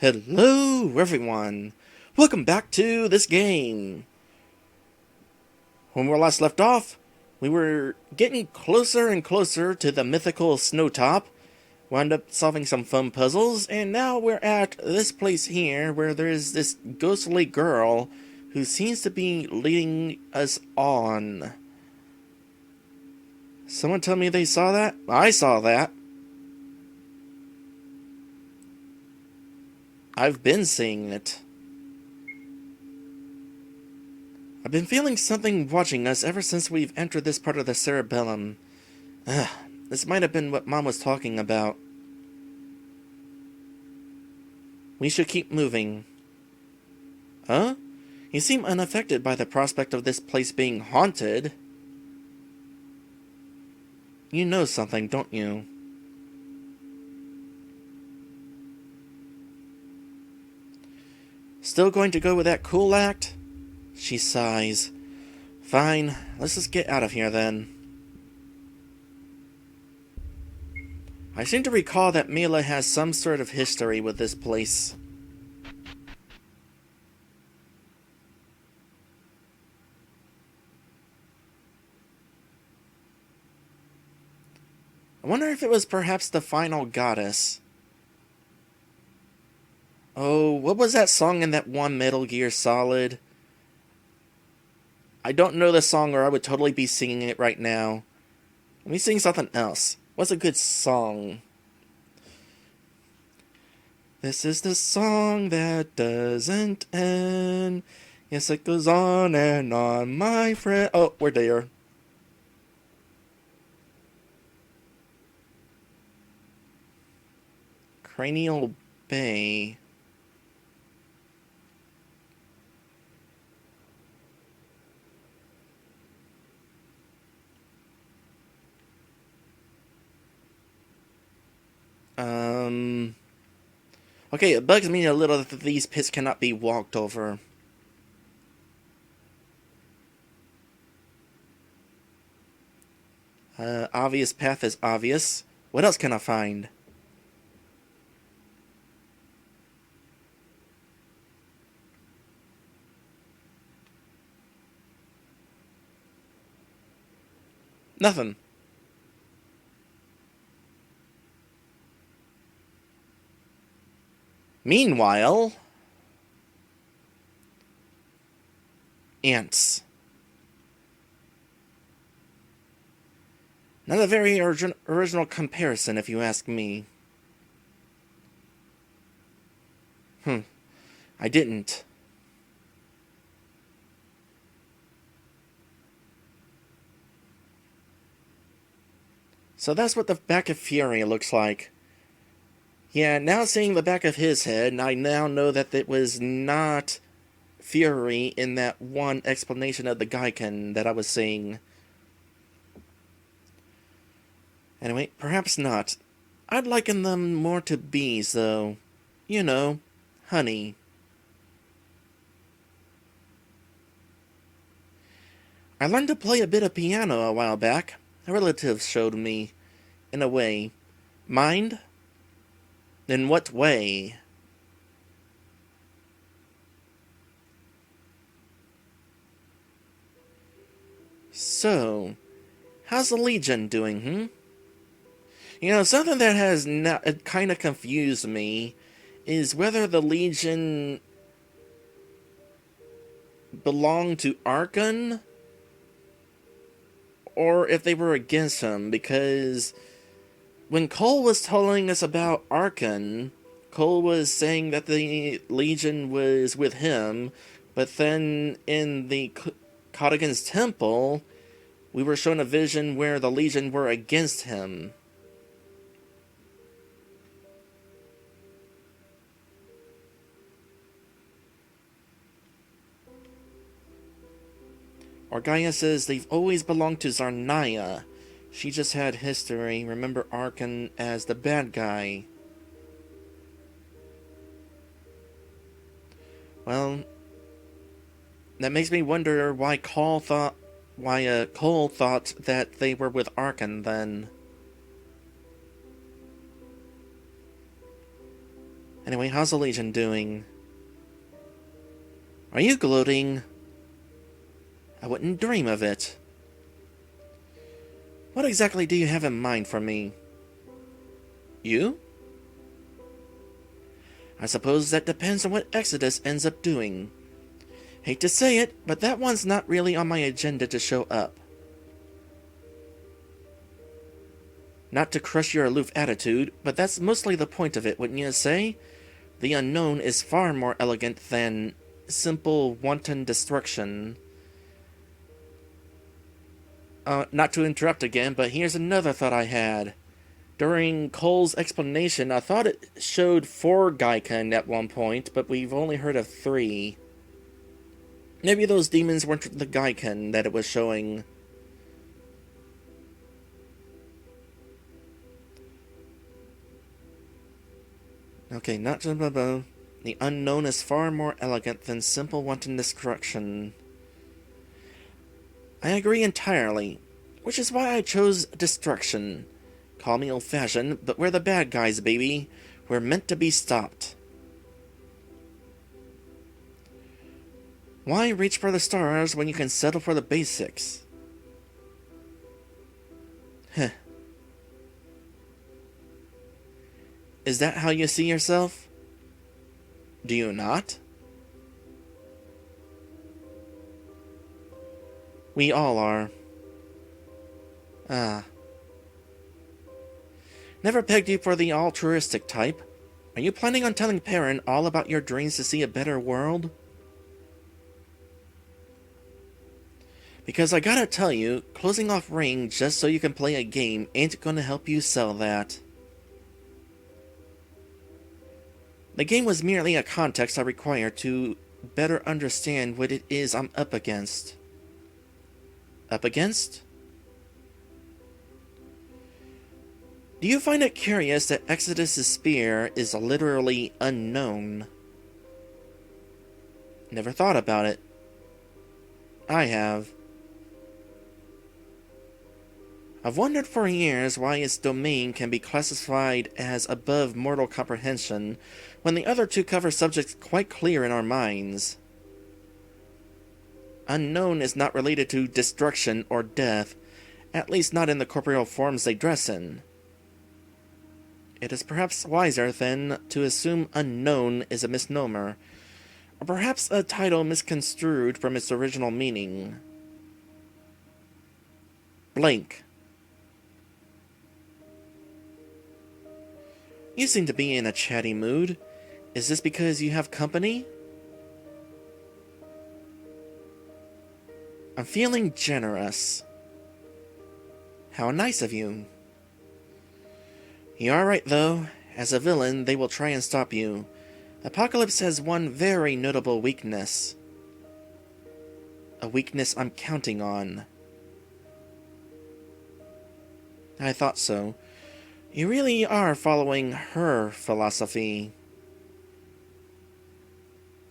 Hello everyone! Welcome back to this game! When we last left off, we were getting closer and closer to the mythical Snowtop, wound up solving some fun puzzles, and now we're at this place here where there is this ghostly girl who seems to be leading us on. Someone tell me they saw that? I saw that. I've been seeing it. I've been feeling something watching us ever since we've entered this part of the cerebellum. This might have been what Mom was talking about. We should keep moving. Huh? You seem unaffected by the prospect of this place being haunted. You know something, don't you? Still going to go with that cool act? She sighs. Fine, let's just get out of here then. I seem to recall that Mila has some sort of history with this place. I wonder if it was perhaps the final goddess. Oh, what was that song in that one Metal Gear Solid? I don't know the song or I would totally be singing it right now. Let me sing something else. What's a good song? This is the song that doesn't end. Yes, it goes on and on, my friend. Oh, we're there. Cranial Bay. Okay, it bugs me a little that these pits cannot be walked over. Obvious path is obvious. What else can I find? Nothing. Meanwhile, ants. Not a very original comparison, if you ask me. I didn't. So that's what the back of Fury looks like. Yeah, now seeing the back of his head, I now know that it was not Fury in that one explanation of the Geiken that I was seeing. Anyway, perhaps not. I'd liken them more to bees, though. You know, honey. I learned to play a bit of piano a while back. A relative showed me, in a way. Mind? In what way? So, how's the Legion doing, You know, something that has kind of confused me is whether the Legion belonged to Archon or if they were against him, because when Cole was telling us about Archon, Cole was saying that the Legion was with him, but then in the Cottigan's Temple, we were shown a vision where the Legion were against him. Orgaia says they've always belonged to Zarnaya. She just had history. Remember Archon as the bad guy. Well, that makes me wonder why Cole thought that they were with Archon then. Anyway, how's the Legion doing? Are you gloating? I wouldn't dream of it. What exactly do you have in mind for me? You? I suppose that depends on what Exodus ends up doing. Hate to say it, but that one's not really on my agenda to show up. Not to crush your aloof attitude, but that's mostly the point of it, wouldn't you say? The unknown is far more elegant than simple wanton destruction. Not to interrupt again, but here's another thought I had. During Cole's explanation, I thought it showed 4 Geiken at one point, but we've only heard of 3. Maybe those demons weren't the Geiken that it was showing. Okay, not just the unknown is far more elegant than simple wanton destruction. I agree entirely, which is why I chose destruction. Call me old-fashioned, but we're the bad guys, baby. We're meant to be stopped. Why reach for the stars when you can settle for the basics? Heh. Is that how you see yourself? Do you not? We all are. Ah. Never pegged you for the altruistic type. Are you planning on telling Perrin all about your dreams to see a better world? Because I gotta tell you, closing off Ring just so you can play a game ain't gonna help you sell that. The game was merely a context I required to better understand what it is I'm up against. Up against? Do you find it curious that Exodus's spear is literally unknown? Never thought about it. I have. I've wondered for years why its domain can be classified as above mortal comprehension when the other two cover subjects quite clear in our minds. Unknown is not related to destruction or death, at least not in the corporeal forms they dress in. It is perhaps wiser, then, to assume unknown is a misnomer, or perhaps a title misconstrued from its original meaning. Blank. You seem to be in a chatty mood. Is this because you have company? I'm feeling generous. How nice of you. You're right, though. As a villain, they will try and stop you. Apocalypse has one very notable weakness. A weakness I'm counting on. I thought so. You really are following her philosophy.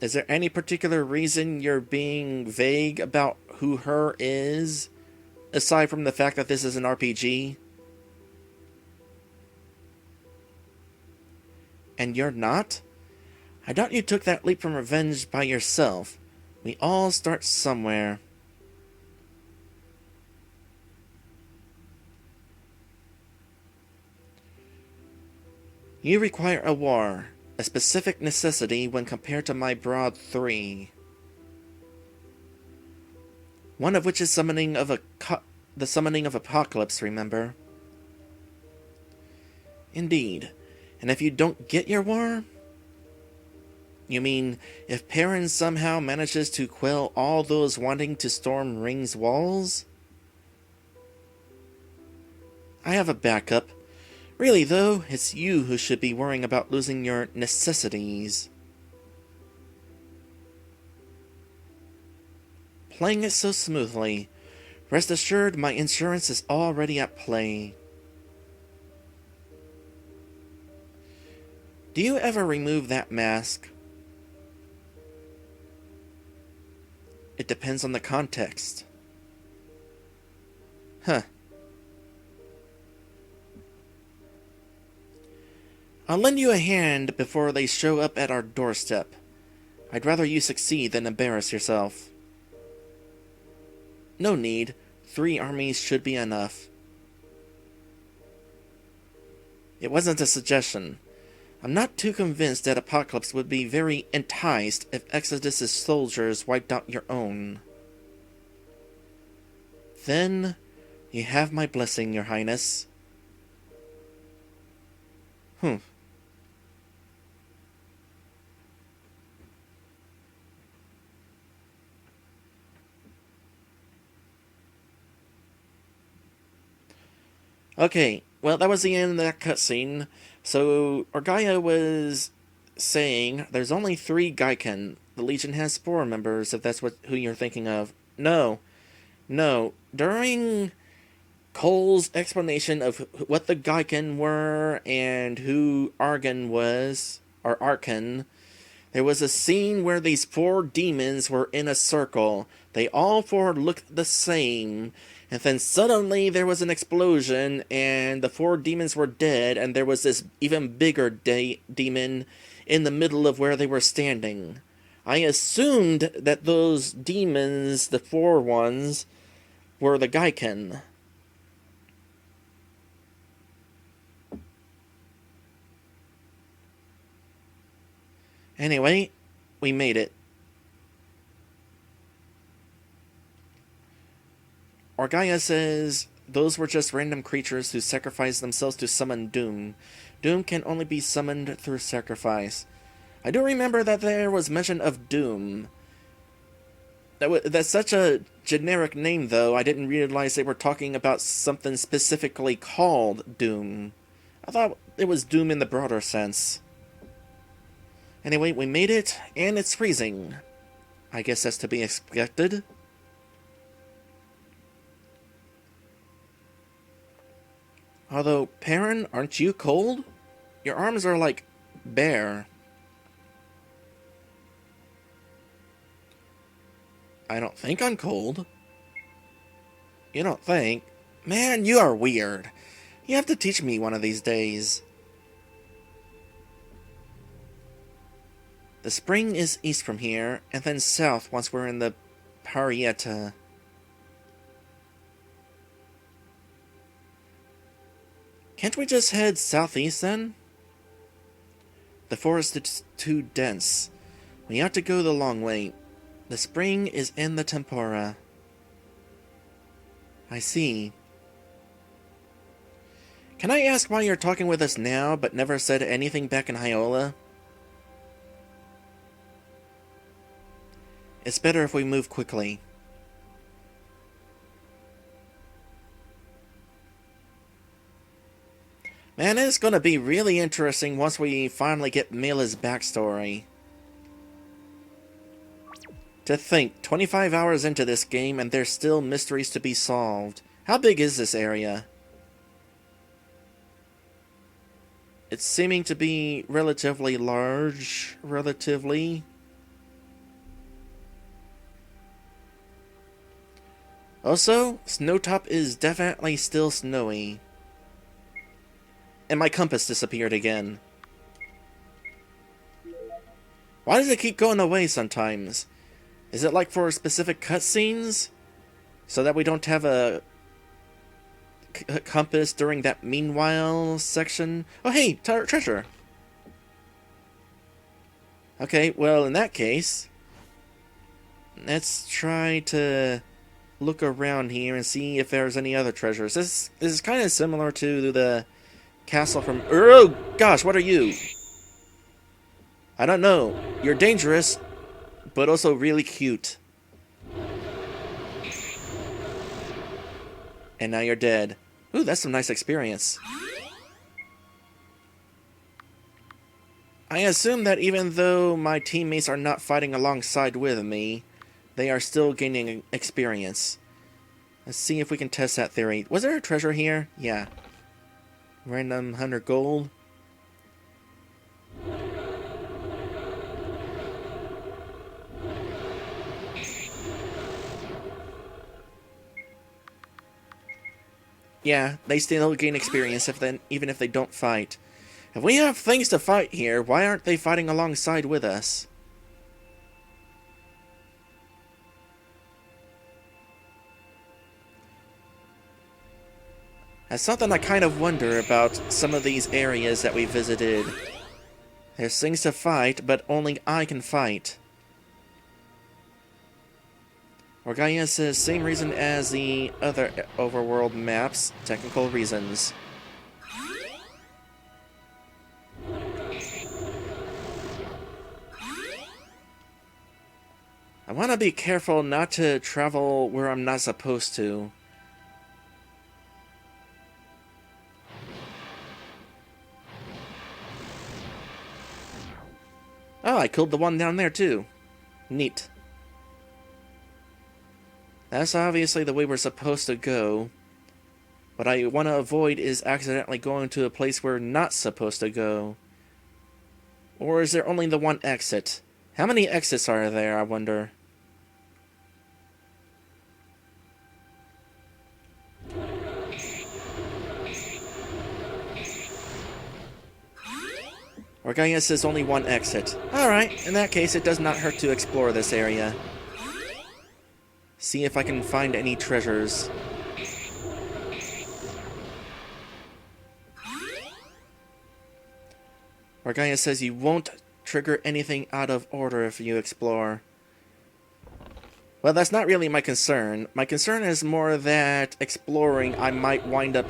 Is there any particular reason you're being vague about who her is, aside from the fact that this is an RPG? And you're not? I doubt you took that leap from revenge by yourself. We all start somewhere. You require a war, a specific necessity when compared to my broad 3. One of which is the summoning of Apocalypse, remember? Indeed. And if you don't get your war? You mean, if Perrin somehow manages to quell all those wanting to storm Ring's walls? I have a backup. Really, though, it's you who should be worrying about losing your necessities. Playing it so smoothly. Rest assured, my insurance is already at play. Do you ever remove that mask? It depends on the context. Huh. I'll lend you a hand before they show up at our doorstep. I'd rather you succeed than embarrass yourself. No need. 3 armies should be enough. It wasn't a suggestion. I'm not too convinced that Apocalypse would be very enticed if Exodus's soldiers wiped out your own. Then, you have my blessing, Your Highness. Okay, well, that was the end of that cutscene. So, Orgaia was saying there's only 3 Geiken. The Legion has 4 members, if that's who you're thinking of. No. During Cole's explanation of what the Geiken were and who Argon was, or Arkan, there was a scene where these 4 demons were in a circle. They all 4 looked the same. And then suddenly there was an explosion, and the 4 demons were dead, and there was this even bigger demon in the middle of where they were standing. I assumed that those demons, the 4 ones, were the Geiken. Anyway, we made it. Orgaia says those were just random creatures who sacrificed themselves to summon Doom. Doom can only be summoned through sacrifice. I do remember that there was mention of Doom. That's such a generic name, though. I didn't realize they were talking about something specifically called Doom. I thought it was Doom in the broader sense. Anyway, we made it, and it's freezing. I guess that's to be expected. Although, Perrin, aren't you cold? Your arms are like bare. I don't think I'm cold. You don't think? Man, you are weird. You have to teach me one of these days. The spring is east from here, and then south once we're in the Parieta. Can't we just head southeast then? The forest is too dense. We have to go the long way. The spring is in the tempora. I see. Can I ask why you're talking with us now, but never said anything back in Hyola? It's better if we move quickly. Man, it's going to be really interesting once we finally get Mila's backstory. To think, 25 hours into this game and there's still mysteries to be solved. How big is this area? It's seeming to be relatively large, Also, Snowtop is definitely still snowy. And my compass disappeared again. Why does it keep going away sometimes? Is it like for specific cutscenes? So that we don't have a compass during that meanwhile section? Oh hey, treasure! Okay, well in that case, let's try to look around here and see if there's any other treasures. This is kind of similar to the castle from... Oh gosh, what are you? I don't know. You're dangerous, but also really cute. And now you're dead. Ooh, that's some nice experience. I assume that even though my teammates are not fighting alongside with me, they are still gaining experience. Let's see if we can test that theory. Was there a treasure here? Yeah. Random 100 gold. Yeah, they still gain experience even if they don't fight. If we have things to fight here, why aren't they fighting alongside with us? That's something I kind of wonder about some of these areas that we visited. There's things to fight, but only I can fight. Orgaia says, same reason as the other overworld maps, technical reasons. I want to be careful not to travel where I'm not supposed to. Oh, I killed the one down there too. Neat. That's obviously the way we're supposed to go. What I want to avoid is accidentally going to a place we're not supposed to go. Or is there only the one exit? How many exits are there, I wonder? Orgaia says only one exit. Alright, in that case it does not hurt to explore this area. See if I can find any treasures. Orgaia says you won't trigger anything out of order if you explore. Well, that's not really my concern. My concern is more that exploring I might wind up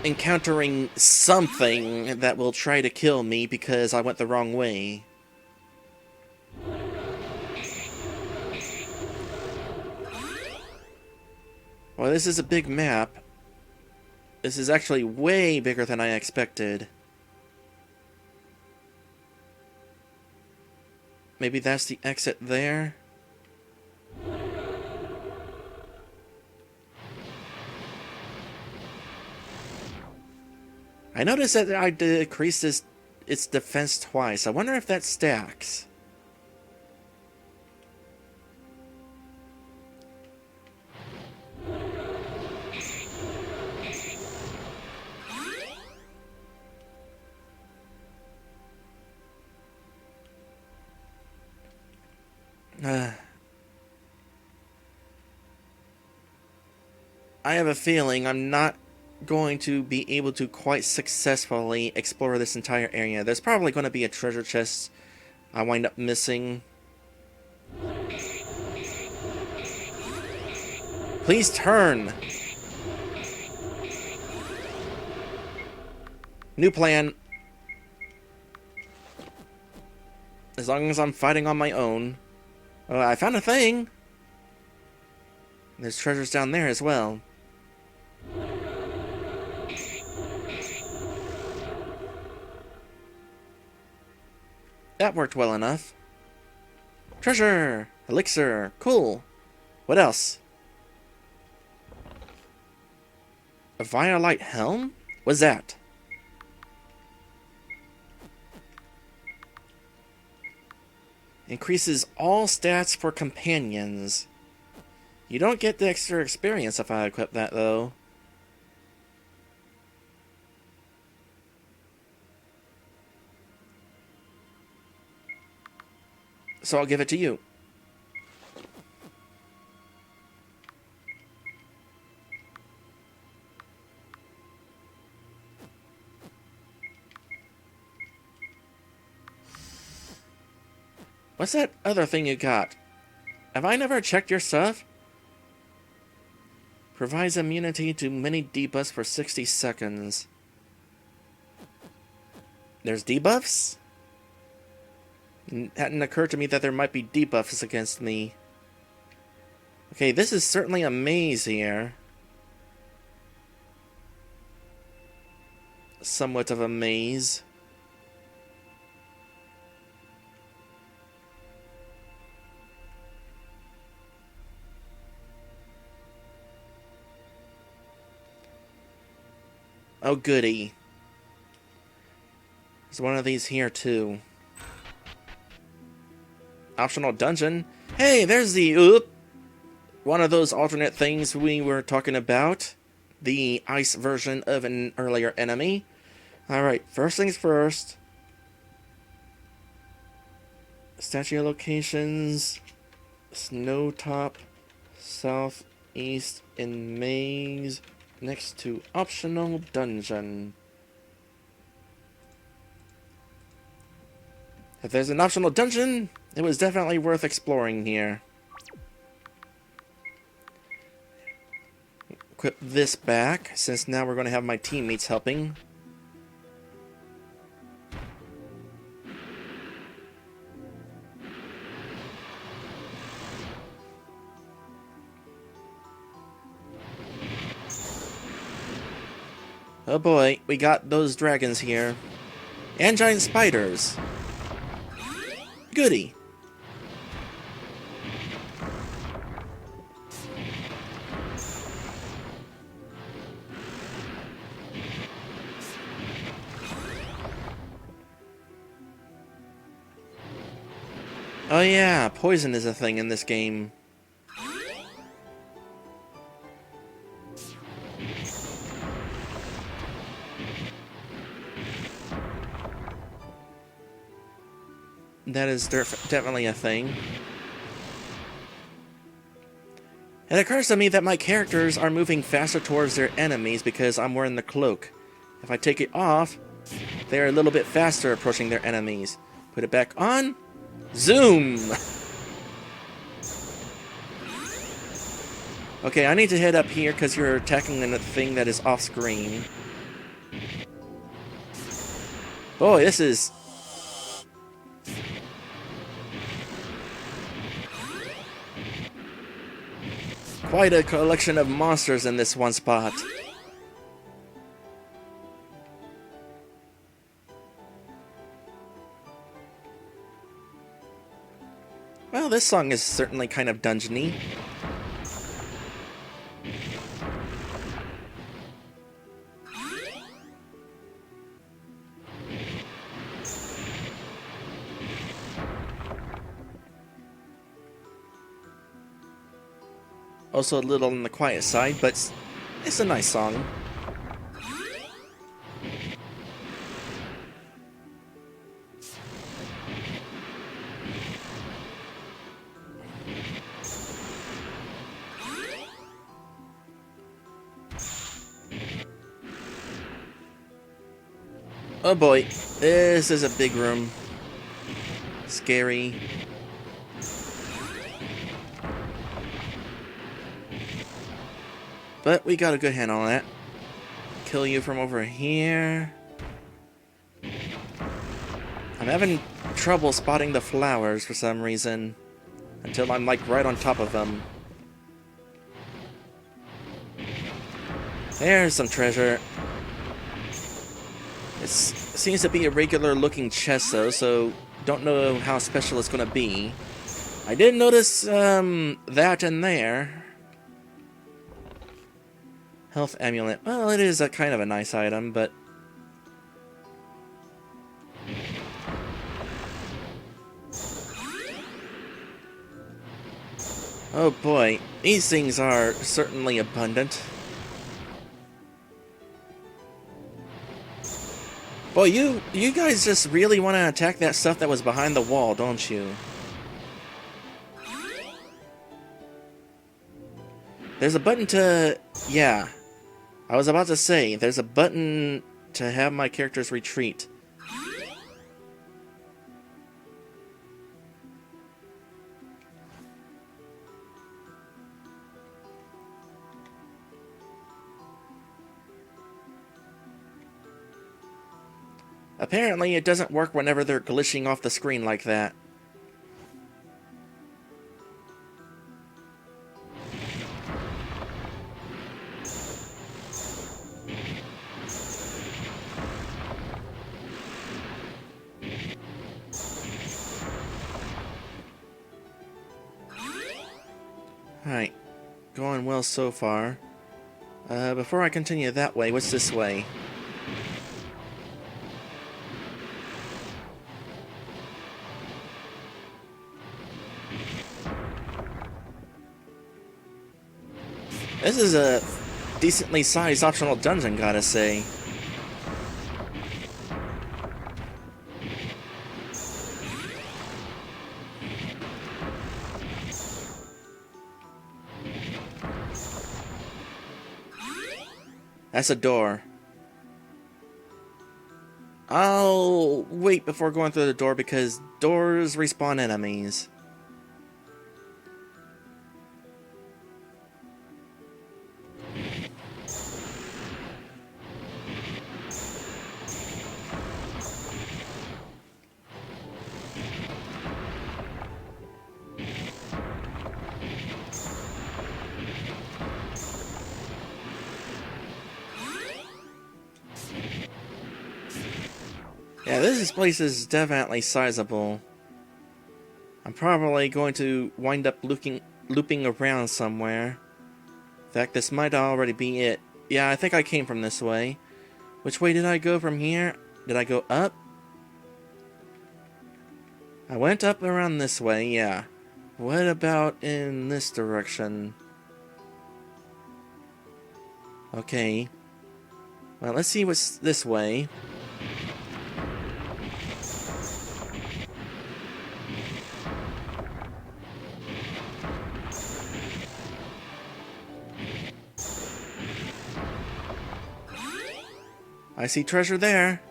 encountering something that will try to kill me because I went the wrong way. Well, this is a big map. This is actually way bigger than I expected. Maybe that's the exit there? I noticed that I decreased its defense twice. I wonder if that stacks. I have a feeling I'm not going to be able to quite successfully explore this entire area. There's probably going to be a treasure chest I wind up missing. Please turn! New plan. As long as I'm fighting on my own. Oh, I found a thing! There's treasures down there as well. That worked well enough. Treasure! Elixir! Cool! What else? A Violite helm? What's that? Increases all stats for companions. You don't get the extra experience if I equip that, though. So I'll give it to you. What's that other thing you got? Have I never checked your stuff? Provides immunity to many debuffs for 60 seconds. There's debuffs? Hadn't occurred to me that there might be debuffs against me. Okay, this is certainly a maze here. Somewhat of a maze. Oh, goody. There's one of these here, too. Optional dungeon? Hey, there's the... one of those alternate things we were talking about. the ice version of an earlier enemy. Alright, first things first. Statue locations. Snowtop. Southeast in maze. Next to optional dungeon. If there's an optional dungeon, it was definitely worth exploring here. Equip this back, since now we're going to have my teammates helping. Oh boy, we got those dragons here. And giant spiders. Goody. Oh yeah, poison is a thing in this game. That is definitely a thing. It occurs to me that my characters are moving faster towards their enemies because I'm wearing the cloak. If I take it off, they're a little bit faster approaching their enemies. Put it back on. Zoom! Okay, I need to head up here because you're attacking a thing that is off screen. Boy, this is... quite a collection of monsters in this one spot. Well, this song is certainly kind of dungeony. Also a little on the quiet side, but it's a nice song. Oh boy, this is a big room. Scary. But we got a good handle on that. Kill you from over here. I'm having trouble spotting the flowers for some reason. Until I'm like right on top of them. There's some treasure. It seems to be a regular looking chest though, so don't know how special it's gonna be. I did notice that in there. Health amulet. Well, it is a kind of a nice item, but... oh boy, these things are certainly abundant. Boy, you guys just really want to attack that stuff that was behind the wall, don't you? There's a button to... yeah. I was about to say, there's a button to have my characters retreat. Apparently, it doesn't work whenever they're glitching off the screen like that. Alright, going well so far. Before I continue that way, what's this way? This is a decently sized optional dungeon, gotta say. That's a door. I'll wait before going through the door because doors respawn enemies. Yeah, this place is definitely sizable. I'm probably going to wind up looping around somewhere. In fact, this might already be it. Yeah, I think I came from this way. Which way did I go from here? Did I go up? I went up around this way, yeah. What about in this direction? Okay. Well, let's see what's this way. I see treasure there.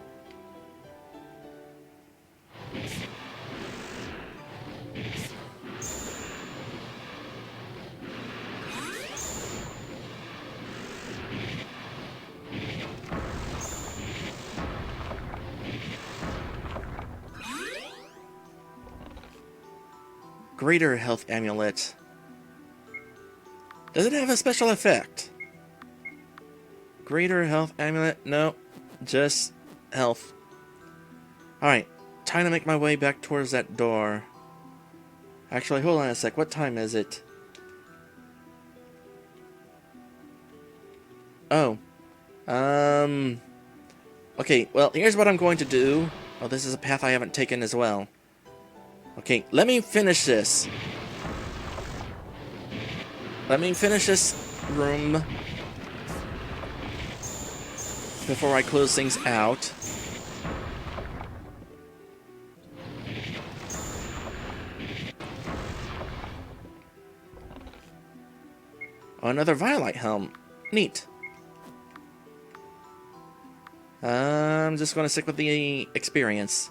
Greater health amulet. Does it have a special effect? Greater health amulet? No. Just health. Alright, time to make my way back towards that door. Actually, hold on a sec. What time is it? Oh. Okay, well, here's what I'm going to do. Oh, this is a path I haven't taken as well. Okay, let me finish this. Let me finish this room before I close things out. Oh, another Violet helm. Neat. I'm just going to stick with the experience.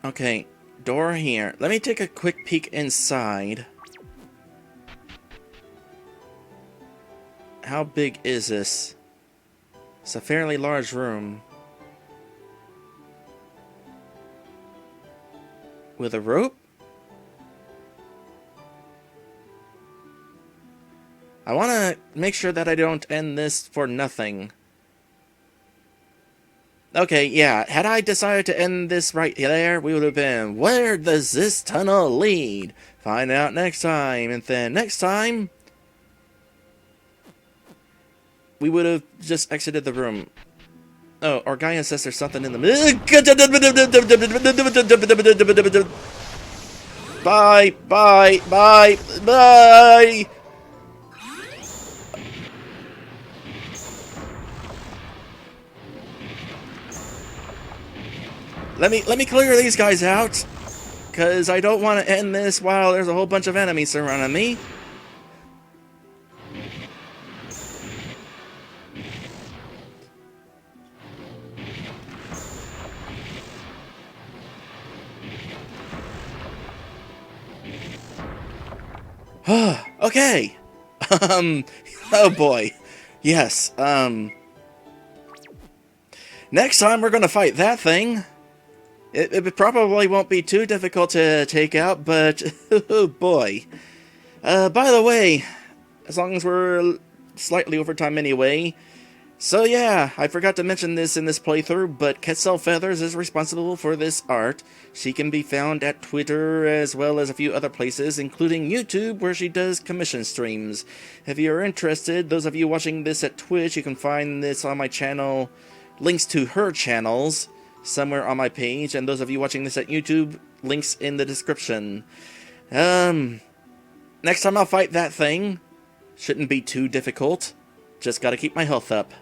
Okay, door here. Let me take a quick peek inside. How big is this? It's a fairly large room. With a rope? I want to make sure that I don't end this for nothing. Okay, yeah, had I decided to end this right there, we would have been, where does this tunnel lead? Find out next time, and then next time, we would have just exited the room. Oh, or Gaia says there's something in the middle. Bye, bye, bye, bye! Let me clear these guys out, because I don't want to end this while there's a whole bunch of enemies surrounding me. Okay. Oh boy. Yes, next time we're gonna fight that thing. It probably won't be too difficult to take out, but oh boy. By the way, as long as we're slightly over time anyway, So yeah, I forgot to mention this in this playthrough, but KetzelFeathers is responsible for this art. She can be found at Twitter as well as a few other places, including YouTube, where she does commission streams. If you're interested, those of you watching this at Twitch, you can find this on my channel, links to her channels, somewhere on my page, and those of you watching this at YouTube, links in the description. Next time I'll fight that thing. Shouldn't be too difficult. Just gotta keep my health up.